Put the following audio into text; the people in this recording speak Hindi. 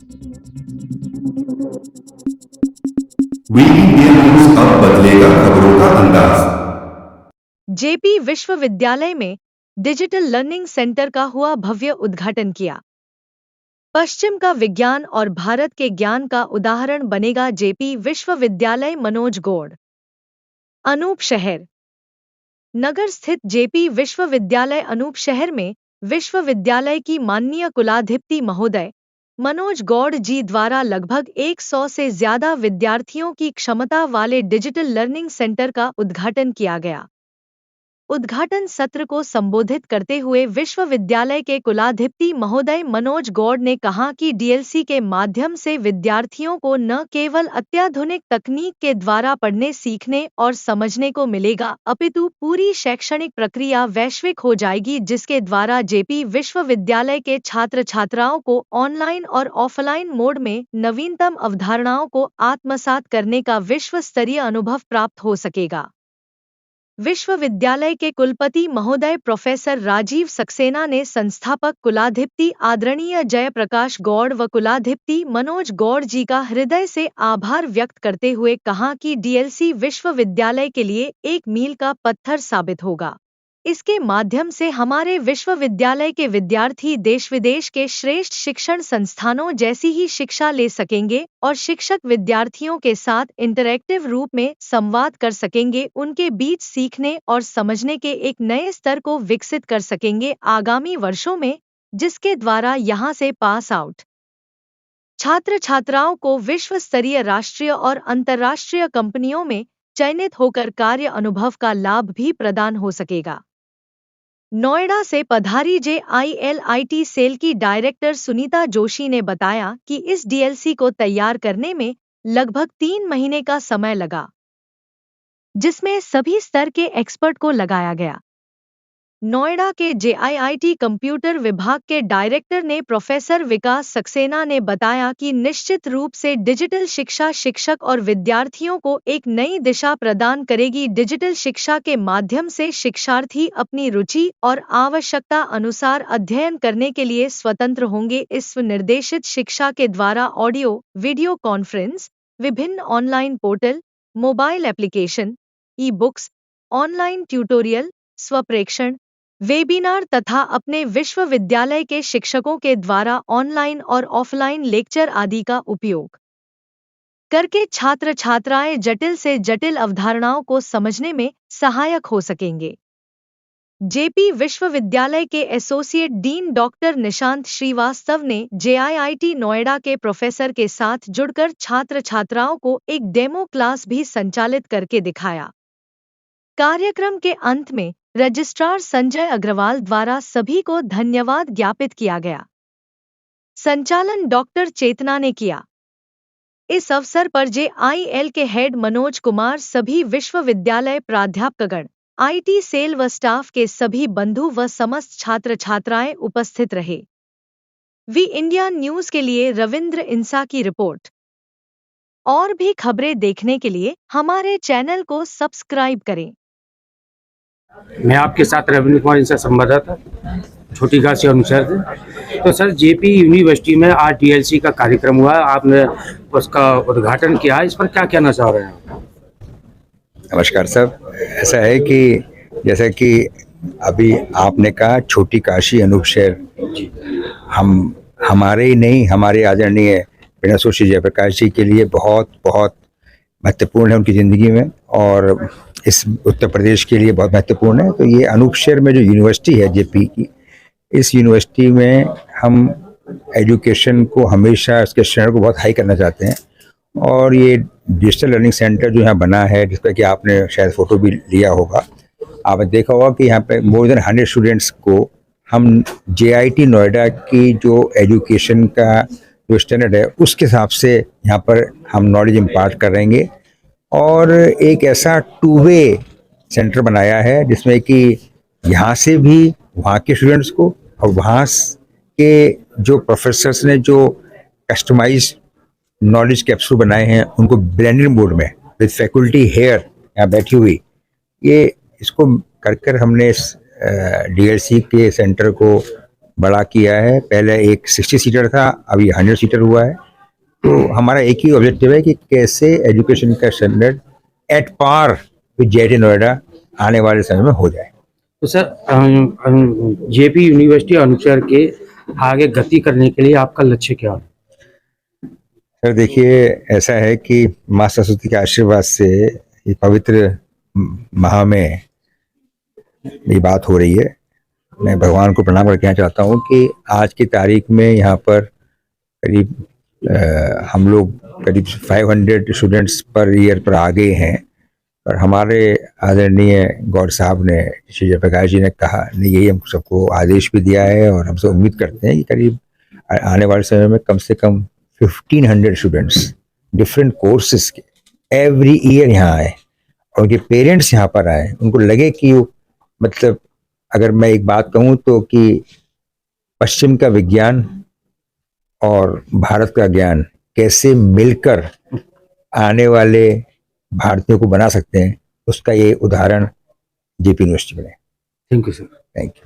वीवी न्यूज अब बदलेगा खबरों का अंदाज। जेपी विश्वविद्यालय में डिजिटल लर्निंग सेंटर का हुआ भव्य उद्घाटन किया। पश्चिम का विज्ञान और भारत के ज्ञान का उदाहरण बनेगा जेपी विश्वविद्यालय। मनोज गौड़। अनूप शहर नगर स्थित जेपी विश्वविद्यालय अनूप शहर में विश्वविद्यालय की माननीय कुलाधिपति महोदय मनोज गौड़ जी द्वारा लगभग 100 से ज्यादा विद्यार्थियों की क्षमता वाले डिजिटल लर्निंग सेंटर का उद्घाटन किया गया। उद्घाटन सत्र को संबोधित करते हुए विश्वविद्यालय के कुलाधिपति महोदय मनोज गौड़ ने कहा कि डीएलसी के माध्यम से विद्यार्थियों को न केवल अत्याधुनिक तकनीक के द्वारा पढ़ने सीखने और समझने को मिलेगा, अपितु पूरी शैक्षणिक प्रक्रिया वैश्विक हो जाएगी, जिसके द्वारा जेपी विश्वविद्यालय के छात्र छात्राओं को ऑनलाइन और ऑफलाइन मोड में नवीनतम अवधारणाओं को आत्मसात करने का विश्व स्तरीय अनुभव प्राप्त हो सकेगा। विश्वविद्यालय के कुलपति महोदय प्रोफेसर राजीव सक्सेना ने संस्थापक कुलाधिपति आदरणीय जयप्रकाश गौड़ व कुलाधिपति मनोज गौड़ जी का हृदय से आभार व्यक्त करते हुए कहा कि डीएलसी विश्वविद्यालय के लिए एक मील का पत्थर साबित होगा। इसके माध्यम से हमारे विश्वविद्यालय के विद्यार्थी देश विदेश के श्रेष्ठ शिक्षण संस्थानों जैसी ही शिक्षा ले सकेंगे और शिक्षक विद्यार्थियों के साथ इंटरैक्टिव रूप में संवाद कर सकेंगे, उनके बीच सीखने और समझने के एक नए स्तर को विकसित कर सकेंगे आगामी वर्षों में, जिसके द्वारा यहां से पास आउट छात्र छात्राओं को विश्व स्तरीय राष्ट्रीय और अंतर्राष्ट्रीय कंपनियों में चयनित होकर कार्य अनुभव का लाभ भी प्रदान हो सकेगा। नोएडा से पधारी JILIT सेल की डायरेक्टर सुनीता जोशी ने बताया कि इस डीएलसी को तैयार करने में लगभग 3 महीने का समय लगा, जिसमें सभी स्तर के एक्सपर्ट को लगाया गया। नोएडा के JIIT कंप्यूटर विभाग के डायरेक्टर ने प्रोफेसर विकास सक्सेना ने बताया कि निश्चित रूप से डिजिटल शिक्षा शिक्षक और विद्यार्थियों को एक नई दिशा प्रदान करेगी। डिजिटल शिक्षा के माध्यम से शिक्षार्थी अपनी रुचि और आवश्यकता अनुसार अध्ययन करने के लिए स्वतंत्र होंगे। इस निर्देशित शिक्षा के द्वारा ऑडियो वीडियो कॉन्फ्रेंस, विभिन्न online portal, mobile application, e books, online tutorial, स्वप्रेक्षण, वेबिनार तथा अपने विश्वविद्यालय के शिक्षकों के द्वारा ऑनलाइन और ऑफलाइन लेक्चर आदि का उपयोग करके छात्र छात्राएं जटिल से जटिल अवधारणाओं को समझने में सहायक हो सकेंगे। जेपी विश्वविद्यालय के associate dean doctor Nishant Shrivastava ने JIIT नोएडा के प्रोफेसर के साथ जुड़कर छात्र छात्राओं को एक डेमो क्लास भी संचालित करके दिखाया। कार्यक्रम के अंत में रजिस्ट्रार संजय अग्रवाल द्वारा सभी को धन्यवाद ज्ञापित किया गया। संचालन डॉक्टर चेतना ने किया। इस अवसर पर JIL के हेड मनोज कुमार, सभी विश्वविद्यालय प्राध्यापकगण, IT सेल व स्टाफ के सभी बंधु व समस्त छात्र छात्राएं उपस्थित रहे। वी इंडिया न्यूज के लिए रविंद्र इंसा की रिपोर्ट। और भी खबरें देखने के लिए हमारे चैनल को सब्सक्राइब करें। मैं आपके साथ रविंद्र कुमार इनसे संवाददाता, छोटी काशी और शहर से। तो सर, जेपी यूनिवर्सिटी में आज डीएलसी का कार्यक्रम हुआ, आपने उसका उद्घाटन किया, इस पर क्या कहना चाह रहे हैं? नमस्कार सर। ऐसा है कि जैसा कि अभी आपने कहा, छोटी काशी अनूप शहर हमारे ही नहीं, हमारे आदरणीय प्रणव श्री जयप्रकाश जी के लिए बहुत बहुत महत्वपूर्ण है उनकी ज़िंदगी में, और इस उत्तर प्रदेश के लिए बहुत महत्वपूर्ण है। तो ये अनूप शहर में जो यूनिवर्सिटी है जेपी की, इस यूनिवर्सिटी में हम एजुकेशन को हमेशा उसके स्टैंडर्ड को बहुत हाई करना चाहते हैं, और ये डिजिटल लर्निंग सेंटर जो यहाँ बना है, जिसका कि आपने शायद फ़ोटो भी लिया होगा, आपने देखा होगा कि यहाँ पे मोर देन 100 स्टूडेंट्स को हम JIT नोएडा की जो एजुकेशन का जो स्टैंडर्ड है उसके हिसाब से यहाँ पर हम नॉलेज इम्पार्ट करेंगे, और एक ऐसा 2 वे सेंटर बनाया है जिसमें कि यहाँ से भी वहाँ के स्टूडेंट्स को और वहाँ के जो प्रोफेसर्स ने जो कस्टमाइज नॉलेज कैप्सूल बनाए हैं उनको ब्लेंडेड मोड में विद फैकल्टी हेयर यहाँ बैठी हुई, ये इसको कर हमने इस डीएलसी के सेंटर को बड़ा किया है। पहले एक 60 सीटर था, अभी 100 सीटर हुआ है। तो हमारा एक ही ऑब्जेक्टिव है कि कैसे एजुकेशन का standard at par with JIIT Noida आने वाले समय में हो जाए। तो सर जेपी यूनिवर्सिटी अनुचर के आगे गति करने के लिए आपका लक्ष्य क्या है? सर देखिए, ऐसा है कि माँ सरस्वती के आशीर्वाद से ये पवित्र माह में ये बात हो रही है। मैं भगवान को प्रणाम करके कहना चाहता हूँ कि आज की तारीख में यहाँ पर करीब हम लोग करीब 500 स्टूडेंट्स पर ईयर पर आ गए हैं। और हमारे आदरणीय गौड़ साहब ने, श्री जयप्रकाश जी ने कहा, ने यही हम सबको आदेश भी दिया है और हमसे उम्मीद करते हैं कि करीब आने वाले समय में कम से कम 1500 स्टूडेंट्स डिफरेंट कोर्सेज के एवरी ईयर यहाँ आए और उनके पेरेंट्स यहाँ पर आए। उनको लगे कि मतलब अगर मैं एक बात कहूँ तो कि पश्चिम का विज्ञान और भारत का ज्ञान कैसे मिलकर आने वाले भारतीयों को बना सकते हैं, उसका ये उदाहरण जेपी यूनिवर्सिटी में है। Thank you sir. Thank you.